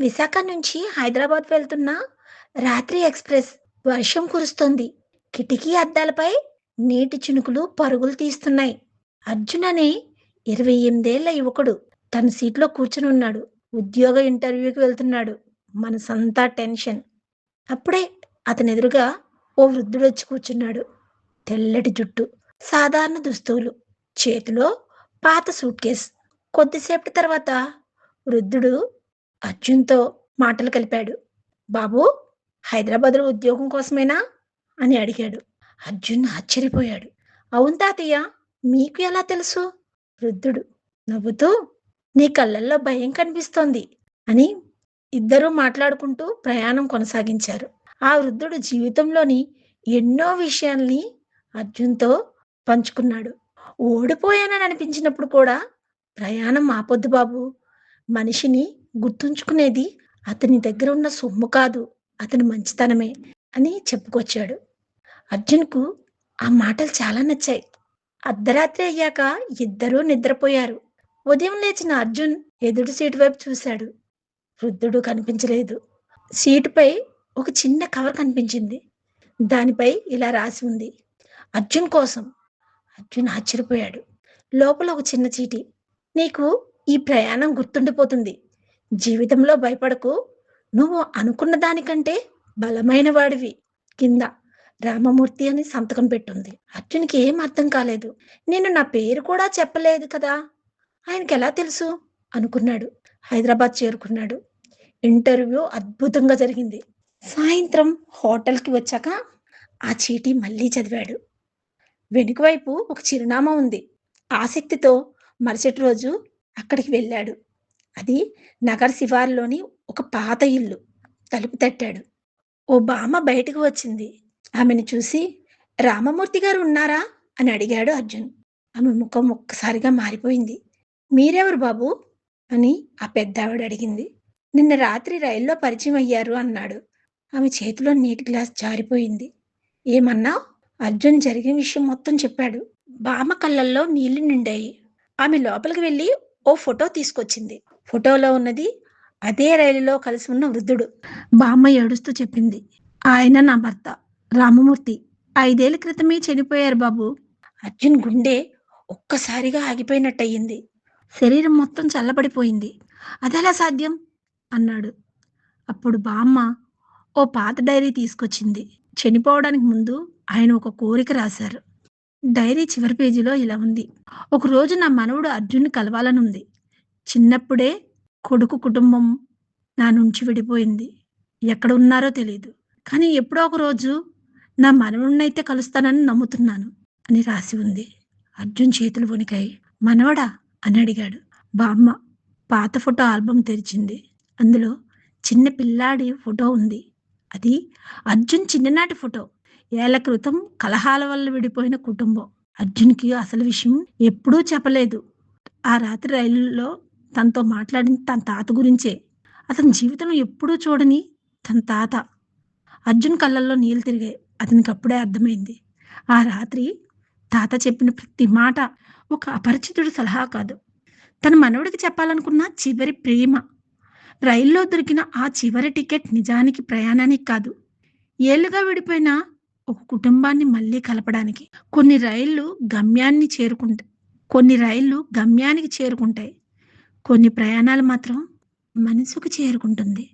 విశాఖ నుంచి హైదరాబాద్ వెళ్తున్న రాత్రి ఎక్స్‌ప్రెస్. వర్షం కురుస్తోంది. కిటికీ అద్దాలపై నీటి చినుకులు పరుగులు తీస్తున్నాయి. అర్జున్ అనే 28 ఏళ్ల యువకుడు తన సీట్లో కూర్చునున్నాడు. ఉద్యోగ ఇంటర్వ్యూకి వెళ్తున్నాడు. మనసంతా టెన్షన్. అప్పుడే అతనెదురుగా ఓ వృద్ధుడొచ్చి కూర్చున్నాడు. తెల్లటి జుట్టు, సాధారణ దుస్తులు, చేతిలో పాత సూట్‌కేస్. కొద్దిసేపటి తర్వాత వృద్ధుడు అర్జున్‌తో మాటలు కలిపాడు. "బాబూ, హైదరాబాద్‌లో ఉద్యోగం కోసమేనా?" అని అడిగాడు. అర్జున్ ఆశ్చర్యపోయాడు. "అవును తాతయ్య, మీకు ఎలా తెలుసు?" వృద్ధుడు నవ్వుతూ, "నీ కళ్ళల్లో భయం కనిపిస్తోంది" అని ఇద్దరూ మాట్లాడుకుంటూ ప్రయాణం కొనసాగించారు. ఆ వృద్ధుడు జీవితంలోని ఎన్నో విషయాల్ని అర్జున్‌తో పంచుకున్నాడు. ఓడిపోయానని అనిపించినప్పుడు కూడా, "ప్రయాణం ఆపొద్దు బాబూ. మనిషిని గుర్తుంచుకునేది అతని దగ్గర ఉన్న సొమ్ము కాదు, అతని మంచితనమే" అని చెప్పుకొచ్చాడు. అర్జున్‌కు ఆ మాటలు చాలా నచ్చాయి. అర్ధరాత్రి అయ్యాక ఇద్దరూ నిద్రపోయారు. ఉదయం లేచిన అర్జున్ ఎదుటి సీటు వైపు చూశాడు. వృద్ధుడు కనిపించలేదు. సీటుపై ఒక చిన్న కవర్ కనిపించింది. దానిపై ఇలా రాసి ఉంది: "అర్జున్ కోసం." అర్జున్ ఆశ్చర్యపోయాడు. లోపల ఒక చిన్న చీటీ. "నీకు ఈ ప్రయాణం గుర్తుండిపోతుంది. జీవితంలో భయపడకు. నువ్వు అనుకున్న దానికంటే బలమైన వాడివి." కింద రామమూర్తి అని సంతకం పెట్టుంది. అర్జున్‌కి ఏం అర్థం కాలేదు. "నేను నా పేరు కూడా చెప్పలేదు కదా! ఆయనకెలా తెలుసు?" అనుకున్నాడు. హైదరాబాద్ చేరుకున్నాడు. ఇంటర్వ్యూ అద్భుతంగా జరిగింది. సాయంత్రం హోటల్‌కి వచ్చాక ఆ చీటీ మళ్ళీ చదివాడు. వెనుక వైపు ఒక చిరునామా ఉంది. ఆసక్తితో మరుసటి రోజు అక్కడికి వెళ్ళాడు. అది నగర శివారులోని ఒక పాత ఇల్లు. తలుపు తట్టాడు. ఓ బామ్మ బయటకు వచ్చింది. ఆమెను చూసి, "రామమూర్తి గారు ఉన్నారా?" అని అడిగాడు అర్జున్. ఆమె ముఖం ఒక్కసారిగా మారిపోయింది. "మీరెవరు బాబూ?" అని ఆ పెద్దావిడ అడిగింది. "నిన్న రాత్రి రైల్లో పరిచయం అయ్యారు" అన్నాడు. ఆమె చేతిలో నీటి గ్లాస్ జారిపోయింది. "ఏమన్నావ్?" అర్జున్ జరిగిన విషయం మొత్తం చెప్పాడు. బామ్మ కళ్ళల్లో నీళ్లు నిండాయి. ఆమె లోపలికి వెళ్ళి ఓ ఫోటో తీసుకొచ్చింది. ఫోటోలో ఉన్నది అదే రైలులో కలిసి ఉన్న వృద్ధుడు. బామ్మ ఏడుస్తూ చెప్పింది, "ఆయన నా భర్త రామమూర్తి. 5 ఏళ్ల క్రితమే చనిపోయారు బాబు." అర్జున్ గుండె ఒక్కసారిగా ఆగిపోయినట్టయింది. శరీరం మొత్తం చల్లబడిపోయింది. "అదెలా సాధ్యం?" అన్నాడు. అప్పుడు బామ్మ ఓ పాత డైరీ తీసుకొచ్చింది. చనిపోవడానికి ముందు ఆయన ఒక కోరిక రాశారు. డైరీ చివరి పేజీలో ఇలా ఉంది: "ఒకరోజు నా మనవడు అర్జున్ని కలవాలనుంది. చిన్నప్పుడే కొడుకు కుటుంబం నా నుంచి విడిపోయింది. ఎక్కడ ఉన్నారో తెలీదు. కానీ ఎప్పుడో ఒకరోజు నా మనవడినైతే కలుస్తానని నమ్ముతున్నాను" అని రాసి ఉంది. అర్జున్ చేతులు వణికాయి. "మనవడా?" అని అడిగాడు. బామ్మ పాత ఫోటో ఆల్బమ్ తెరిచింది. అందులో చిన్న పిల్లాడి ఫోటో ఉంది. అది అర్జున్ చిన్ననాటి ఫోటో. ఏళ్ల క్రితం కలహాల వల్ల విడిపోయిన కుటుంబం. అర్జున్‌కి అసలు విషయం ఎప్పుడూ చెప్పలేదు. ఆ రాత్రి రైలులో తనతో మాట్లాడింది తన తాత గురించే. అతని జీవితంలో ఎప్పుడూ చూడని తన తాత. అర్జున్ కళ్ళల్లో నీళ్లు తిరిగాయి. అతనికప్పుడే అర్థమైంది. ఆ రాత్రి తాత చెప్పిన ప్రతి మాట ఒక అపరిచితుడి సలహా కాదు. తన మనవడికి చెప్పాలనుకున్న చివరి ప్రేమ. రైల్లో దొరికిన ఆ చివరి టికెట్ నిజానికి ప్రయాణానికి కాదు, ఏళ్లుగా విడిపోయిన ఒక కుటుంబాన్ని మళ్ళీ కలపడానికి. కొన్ని రైళ్లు గమ్యానికి చేరుకుంటాయి. కొన్ని ప్రయాణాలు మాత్రం మనసుకు చేరుకుంటుంది.